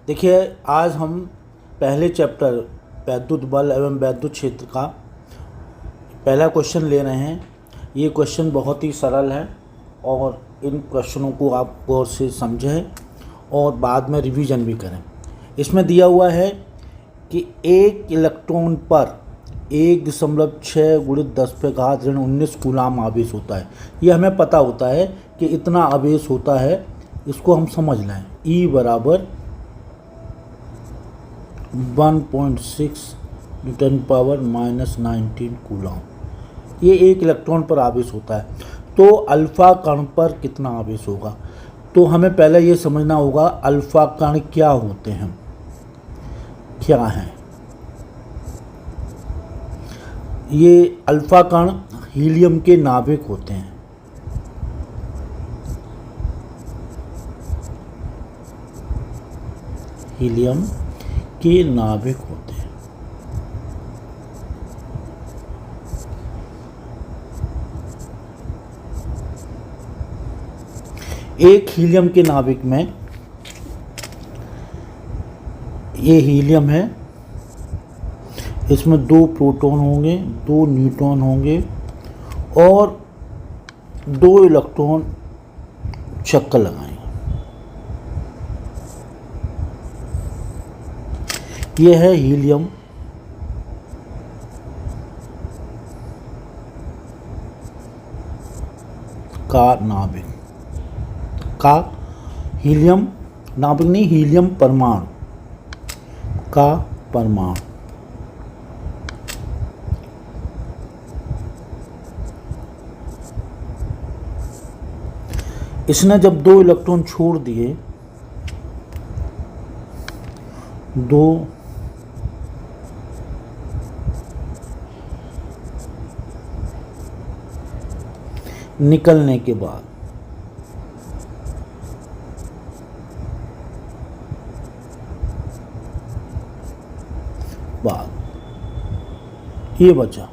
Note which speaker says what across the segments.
Speaker 1: देखिए, आज हम पहले चैप्टर वैद्युत बल एवं वैद्युत क्षेत्र का पहला क्वेश्चन ले रहे हैं। ये क्वेश्चन बहुत ही सरल है और इन क्वेश्चनों को आप गौर से समझें और बाद में रिवीजन भी करें। इसमें दिया हुआ है कि एक इलेक्ट्रॉन पर 1.6 × 10⁻19 कूलाम आवेश होता है। ये हमें पता होता है कि इतना आवेश होता है, इसको हम समझ लें। E बराबर 1.6 × 10⁻19 कूलाम, ये एक इलेक्ट्रॉन पर आवेश होता है। तो अल्फ़ा कण पर कितना आवेश होगा? तो हमें पहले ये समझना होगा अल्फ़ा कण क्या होते हैं, क्या हैं। ये अल्फ़ा कण हीलियम के नाभिक होते हैं। हीलियम के नाभिक होते हैं। एक हीलियम के नाभिक में ये हीलियम है, इसमें 2 प्रोटॉन होंगे, 2 न्यूट्रॉन होंगे और 2 इलेक्ट्रॉन चक्कर लगाएंगे। ये है हीलियम का नाभिक का, हीलियम नाभिक नहीं, हीलियम परमाणु का परमाणु। इसने जब 2 इलेक्ट्रॉन छोड़ दिए, 2 निकलने के बाद ये बचा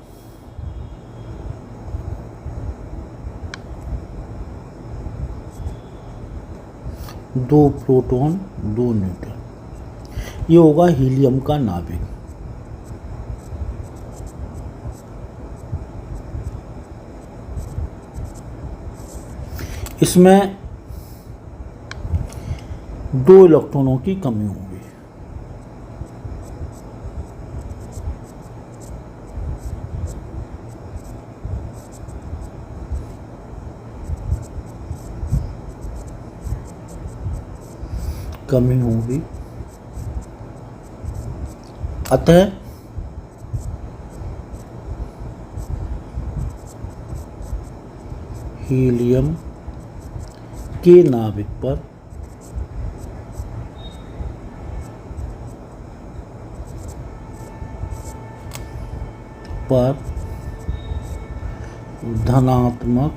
Speaker 1: 2 प्रोटॉन 2 न्यूट्रॉन। ये होगा हीलियम का नाभिक। इसमें 2 इलेक्ट्रॉनों की कमी होगी। अतः हीलियम के नाभिक पर धनात्मक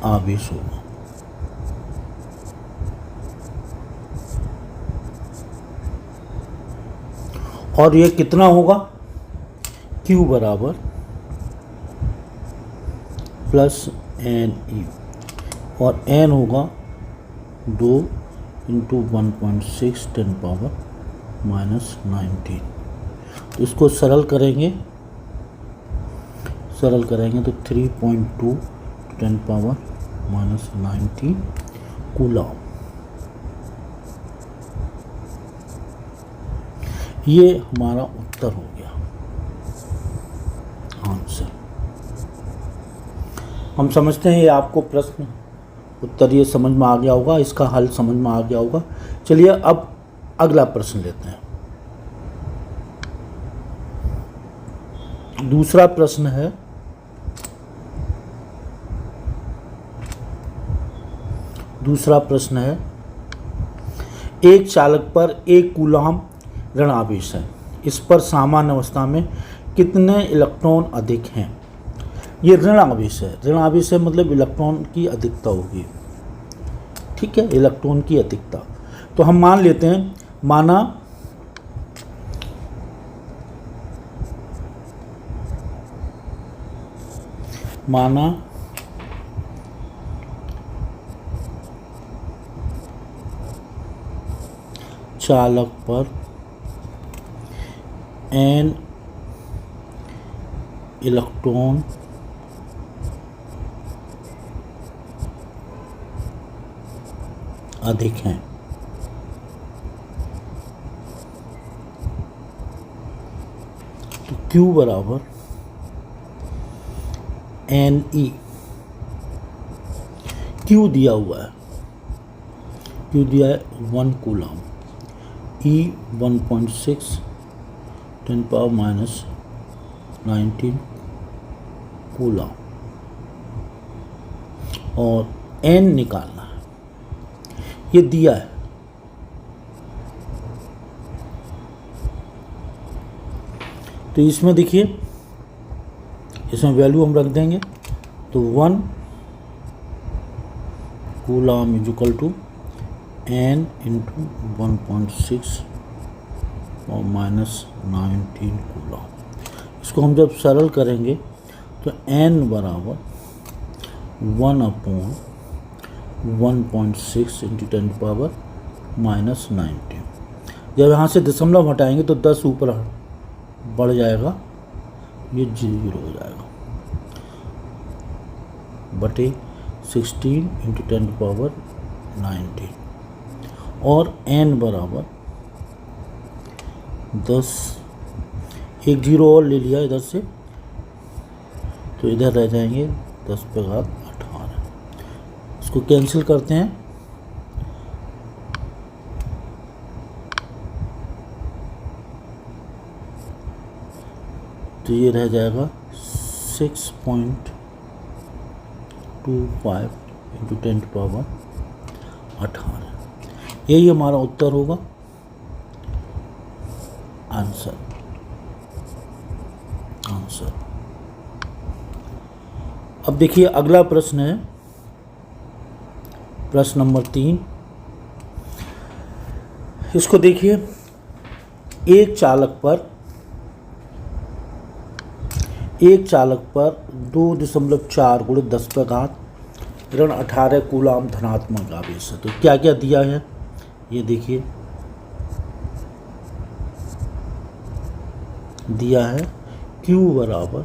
Speaker 1: आवेश होगा। और ये कितना होगा? Q बराबर +Ne और N होगा 2 × 1.6 10⁻19। तो इसको सरल करेंगे तो 3.2 × 10⁻19 कूलाम। ये हमारा उत्तर हो गया, आंसर। हम समझते हैं ये आपको प्रश्न उत्तर ये समझ में आ गया होगा, इसका हल समझ में आ गया होगा। चलिए अब अगला प्रश्न लेते हैं। दूसरा प्रश्न है एक चालक पर 1 कूलाम ऋण आवेश है। इस पर सामान्य अवस्था में कितने इलेक्ट्रॉन अधिक हैं? ये ऋण आवेश है मतलब इलेक्ट्रॉन की अधिकता होगी। ठीक है, इलेक्ट्रॉन की अधिकता। तो हम मान लेते हैं, माना चालक पर n इलेक्ट्रॉन अधिक हैं। तो Q बराबर NE, Q दिया हुआ है, Q दिया है 1 कूलम, E 1.6 10⁻⁻19 कूलम और N निकालना है, ये दिया है। तो इसमें देखिए, इसमें वैल्यू हम रख देंगे, तो 1 coulomb is equal to N into 1.6 और -19 कूलम। इसको हम जब सरल करेंगे तो N बराबर 1/1.6 इंटू 10⁻⁻19। जब यहाँ से दशमलव हटाएंगे तो 10 ऊपर बढ़ जाएगा, ये 0 हो जाएगा, बटे 16 इंटू 10⁻19 और n बराबर 10, एक 0 और ले लिया इधर से, तो इधर रह जाएंगे 10⁻18। इसको कैंसिल करते हैं, तो ये रह जाएगा 6.25 इंटू 10⁻18। यही हमारा उत्तर होगा, आंसर। अब देखिए अगला प्रश्न है, प्रश्न नंबर 3। इसको देखिए, एक चालक पर 2.4 × 10⁻18 कूलम धनात्मक आवेश है। तो क्या क्या दिया है ये देखिए, दिया है Q बराबर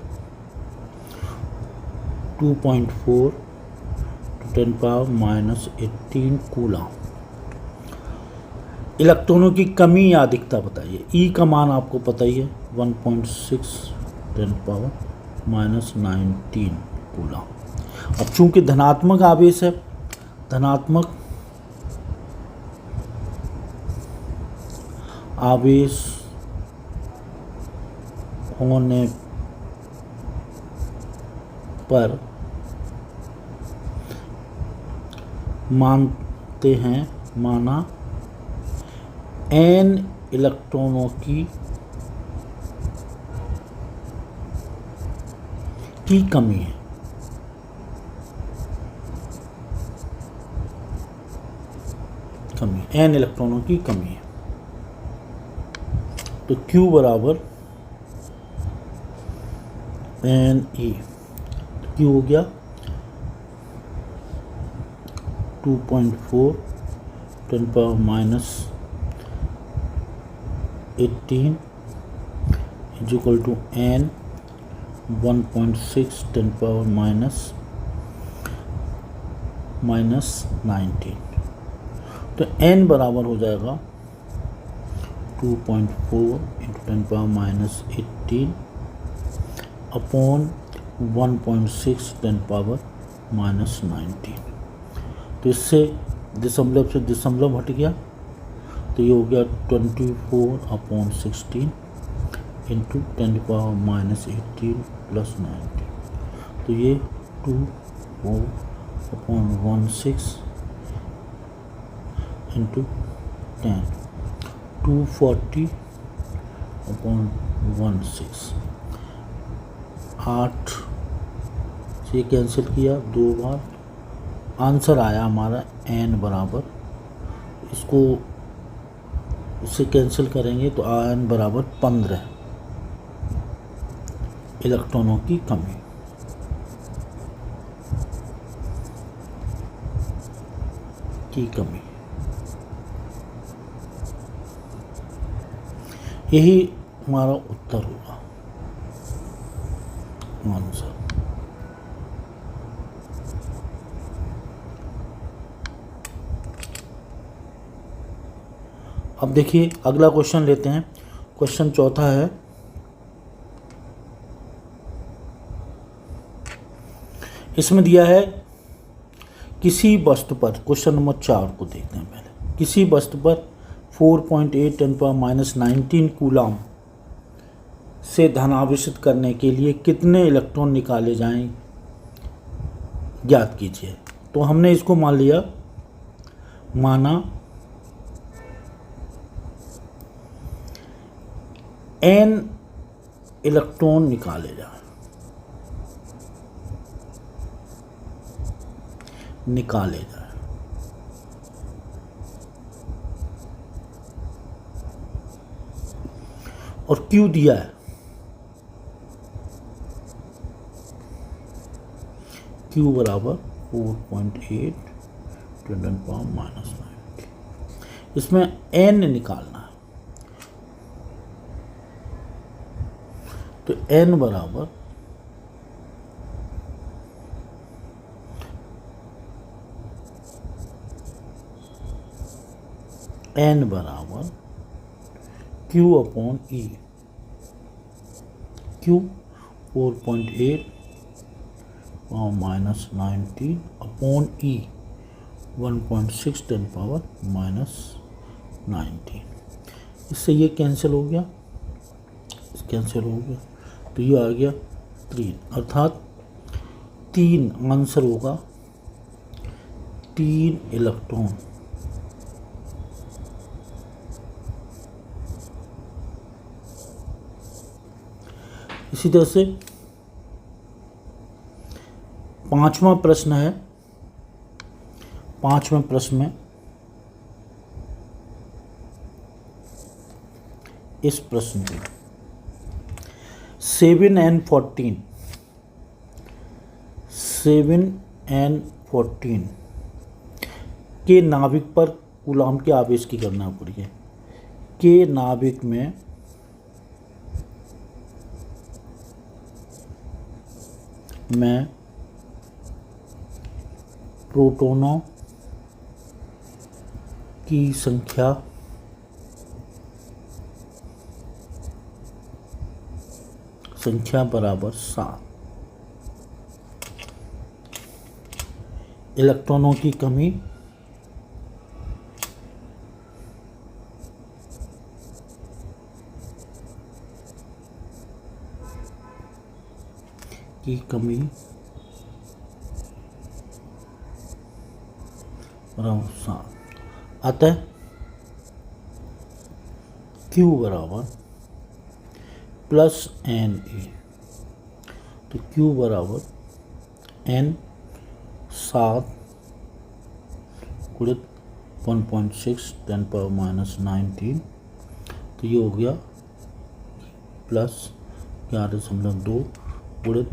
Speaker 1: 2.4 × 10⁻⁻18 कूलम। इलेक्ट्रॉनों की कमी या अधिकता बताइए। E का मान आपको पता ही है 1.6 10⁻⁻19 कूलम। अब चूंकि धनात्मक आवेश है, धनात्मक आवेश होने पर माना n इलेक्ट्रॉनों की कमी है। n इलेक्ट्रॉनों की कमी है। तो Q बराबर Ne, Q हो गया 2.4 10⁻⁻18 इज इक्वल टू N 1.6 10⁻⁻19। तो n बराबर हो जाएगा 2.4 इंटू 10⁻⁻18 अपॉन 1.6 10⁻⁻19। तो इससे दशमलव से दशमलव हट गया, तो ये हो गया 24/16 इंटू 10⁻⁻18 प्लस 19। तो ये 24/16 इंटू 10 240/16 8 से कैंसिल किया 2 बार, आंसर आया हमारा n बराबर, इसको इससे कैंसिल करेंगे तो n बराबर 15 इलेक्ट्रॉनों की कमी। यही हमारा उत्तर होगा आंसर। अब देखिए अगला क्वेश्चन लेते हैं। क्वेश्चन चौथा है, इसमें दिया है किसी वस्तु पर, क्वेश्चन नंबर 4 को देखते हैं पहले। किसी वस्तु पर 4.8 10⁻19 कूलम से धनावेशित करने के लिए कितने इलेक्ट्रॉन निकाले जाएं, ज्ञात कीजिए। तो हमने इसको माना n इलेक्ट्रॉन निकाले जाए, और Q दिया है, Q बराबर 4.8 10⁻⁹। इसमें n निकालना है, तो n बराबर Q upon E। Q 4.8 -19 upon E 1.6 10⁻⁹। इससे ये कैंसिल हो गया, तो ये आ गया 3, अर्थात 3 आंसर होगा। 3 इलेक्ट्रॉन इसी तरह से 5वां प्रश्न है। 5वें प्रश्न में इस प्रश्न को 7n14 के नाभिक पर कूलम के आवेश की गणना करिए। के नाभिक में प्रोटॉनों की संख्या बराबर 7, इलेक्ट्रॉनों की कमी बराबर 7, अतः Q बराबर +NE। तो Q बराबर N 7 गुणित 1.6 10⁻⁹। तो ये हो गया +11.2 गुणित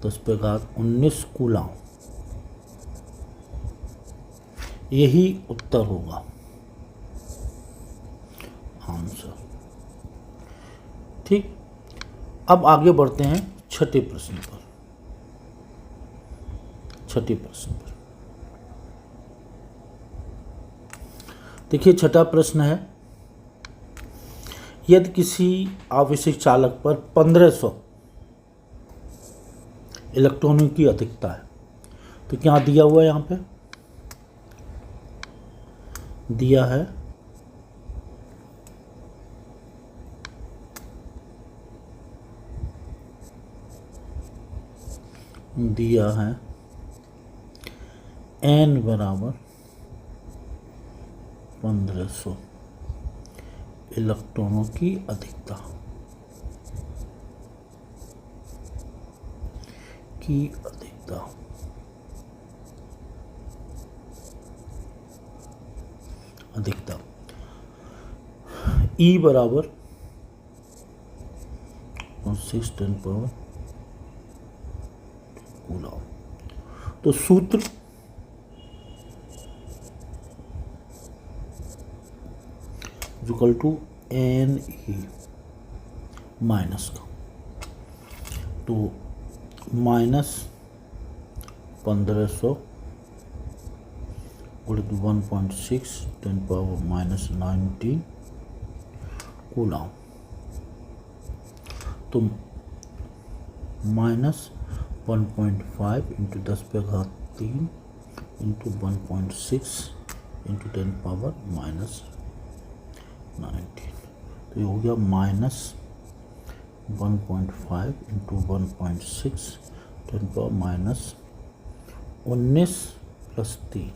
Speaker 1: 10⁻19 कूलम। यही उत्तर होगा आंसर। ठीक, अब आगे बढ़ते हैं छठे प्रश्न पर। देखिए छठा प्रश्न है, यदि किसी आवेशित चालक पर 1500 इलेक्ट्रॉनों की अधिकता है, तो क्या दिया हुआ है, यहाँ पे दिया है n बराबर 1500 इलेक्ट्रॉनों की अधिकता E बराबर 6 10⁻⁴ कूलम। तो सूत्र equal to N E minus का, तो माइनस 1500 गुणित 1.6 10⁻⁻19 कूलम, तो माइनस 1.5 इंटू 10⁻³ इंटू 1.6 इंटू 10⁻⁻19, तो ये हो गया माइनस 1.5 इंटू 1.6 10⁻⁻19 प्लस 3,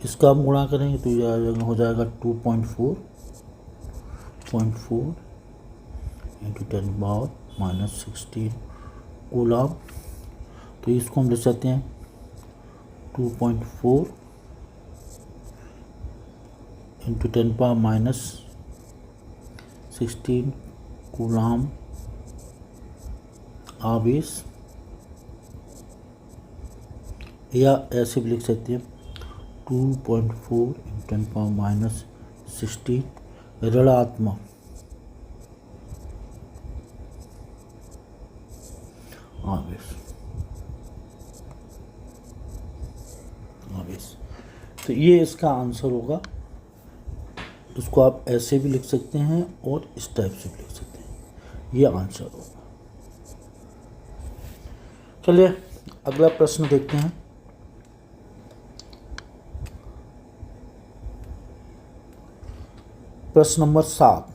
Speaker 1: इसका हम गुणा करेंगे तो ये हो जाएगा 2.4 इंटू 10⁻⁻16 कूलम, तो इसको हम लिख सकते हैं 2.4 इंटू 10⁻⁻16 कूलम आवेश, या ऐसे भी लिख सकते हैं 2.4 इंटू 10⁻⁻16 ऋणात्मक आवेश। तो ये इसका आंसर होगा। इसको आप ऐसे भी लिख सकते हैं और इस टाइप से भी लिख सकते हैं, ये आंसर होगा। चलिए अगला प्रश्न देखते हैं। प्रश्न नंबर 7,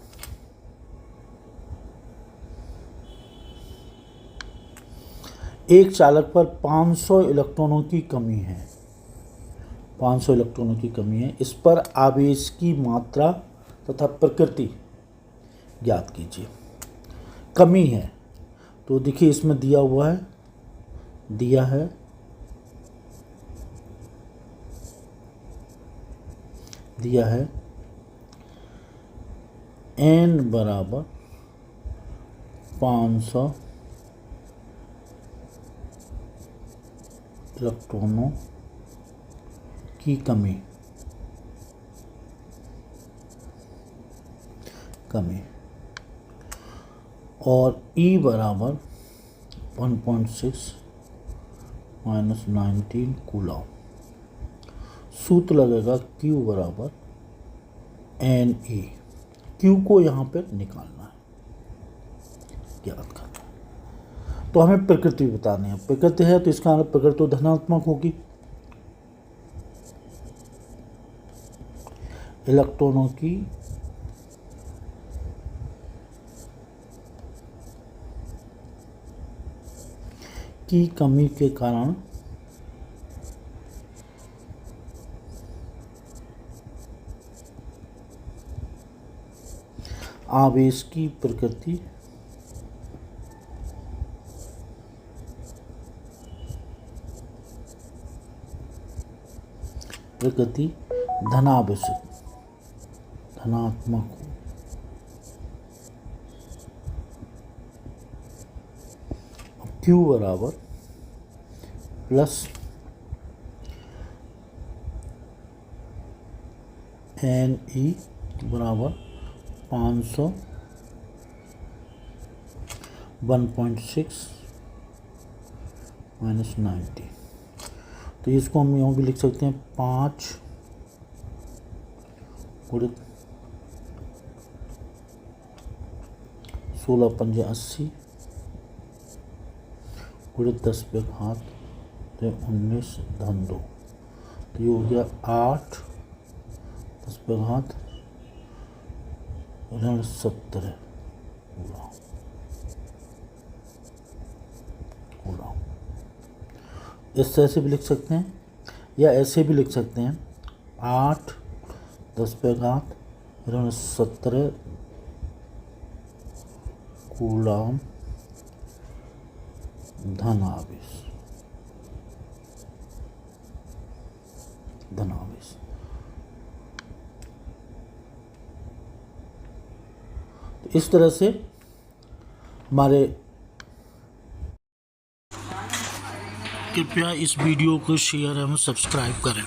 Speaker 1: एक चालक पर 500 इलेक्ट्रॉनों की कमी है, 500 इलेक्ट्रॉनों की कमी है, इस पर आवेश की मात्रा तथा प्रकृति ज्ञात कीजिए। कमी है तो देखिए इसमें दिया हुआ है, दिया है n बराबर 500 इलेक्ट्रॉनों की कमी और E बराबर 1.6 माइनस 19 कूलम। सूत्र लगेगा Q बराबर NE, Q को यहाँ पर निकालना है, याद करना है। तो हमें प्रकृति बतानी है, प्रकृति है तो इसका मतलब प्रकृति तो धनात्मक होगी, इलेक्ट्रॉनों की कमी के कारण आवेश की प्रकृति धनात्मक हो। Q बराबर प्लस NE बराबर 500 1.6 माइनस 90, तो इसको हम यूँ भी लिख सकते हैं 5 गुणित 16 पंजे 80 गुणित 10⁻⁻19 धन 2, तो ये हो गया 8 10⁻⁻17 कूलम। इस तरह से भी लिख सकते हैं या ऐसे भी लिख सकते हैं 8 10⁻⁻17 कूलम धन आवेश। तो इस तरह से हमारे, कृपया इस वीडियो को शेयर एवं सब्सक्राइब करें।